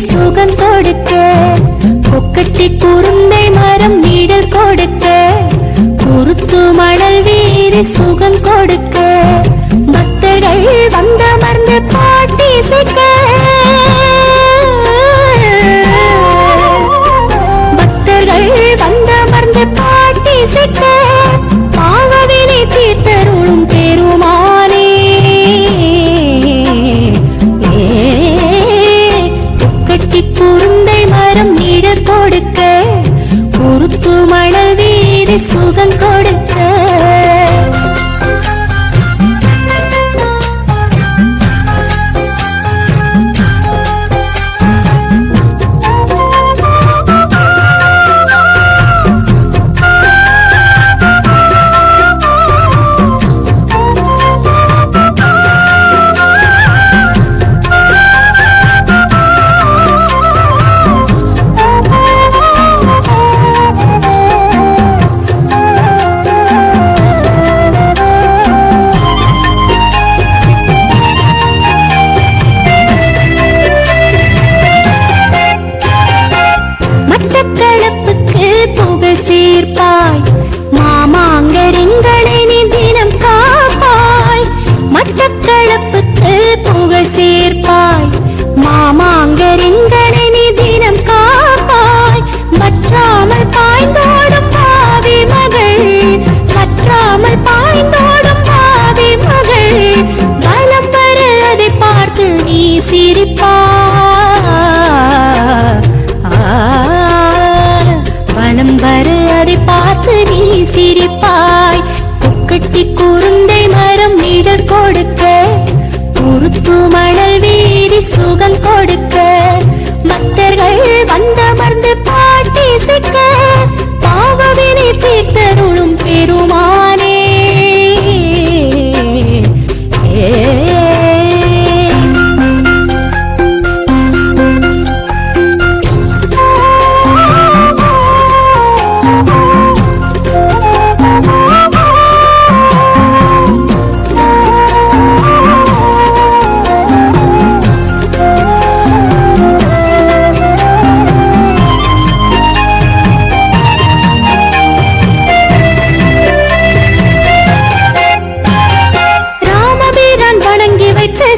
சுகம் கொடுக்க, கொக்கட்டி குருந்தை மரம் நீடல் கொடுக்க, குருத்து மணல் வீரி சுகம் கொடுக்க, பக்தர்கள் வந்தமர்ந்து பாட்டி சிக்க, பக்தர்கள் வந்தமர்ந்து பாட்டி சிக்க, பாவவினை தீர்த்தருளும் பெருமானே. கொக்கட்டி குருந்தை மரம் நீடல் கொடுக்க, குருத்து மணல் வீரி சுகம் கொடுக்க. மாமாங்கரிங்களை நீ தினம் காப்பாய், மட்டக்களப்புக்கு புகழ் சேர்ப்பாய். மாமாங்கரிங்களை நீ தினம் காப்பாய், வற்றாமல் பாய்ந்தோடும் பாவி மகள், வற்றாமல் பாய்ந்தோடும் பாவி மகள். வலம் வர அதை பார்த்து நீ சிரிப்பாய், வலம் வர அதை பார்த்து நீ சிரிப்பாய். கொக்கட்டி குருந்தை மரம் நீடல் கொடுக்க, குருத்து மணல் வீரி சுகம் கொடுக்க, பக்தர்கள் வந்தமர்ந்து பாட்டி சிக்க, பாவவினை தீர்த்தருளும் பெருமானே.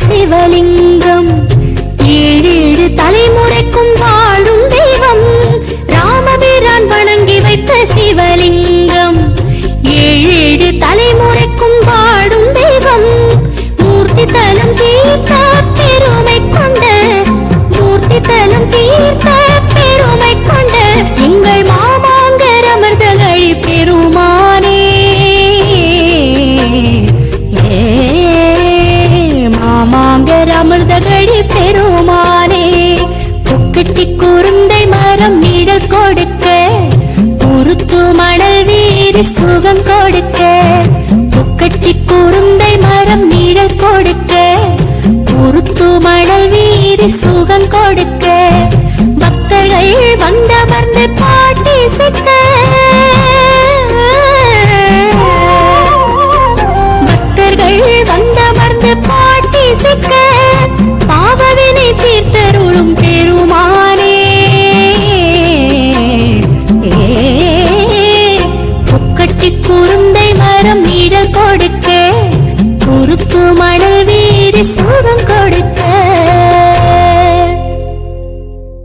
சிவலிங்கம் ஏழேழு தலைமுறைக்கும் வாழும் தெய்வம், ராமபிரான் வணங்கி வைத்த சிவலிங்கம் ஏழேழு தலைமுறைக்கும் வாழும் தெய்வம். மூர்த்தி தலம் தீர்த்த பெருமை கொண்ட, மூர்த்தி தலம் தீர்த்த பெருமை கொண்ட எங்கள் மாமாங்கர் அமர்தகழி பெருமானே. மாமாங்கர் அமிர்தகழி பெருமானே. கொக்கட்டி குருந்தை மரம் நீடல் கொடுக்க, குருத்து மணல் வீரி சுகம் கொடுக்க, கொக்கட்டி குருந்தை மரம் நீடல் கொடுக்க, குருத்து மணல் வீரி சுகம் கொடுக்க, பக்தர்கள் வந்தமர்ந்து பாட்டி சிக்க,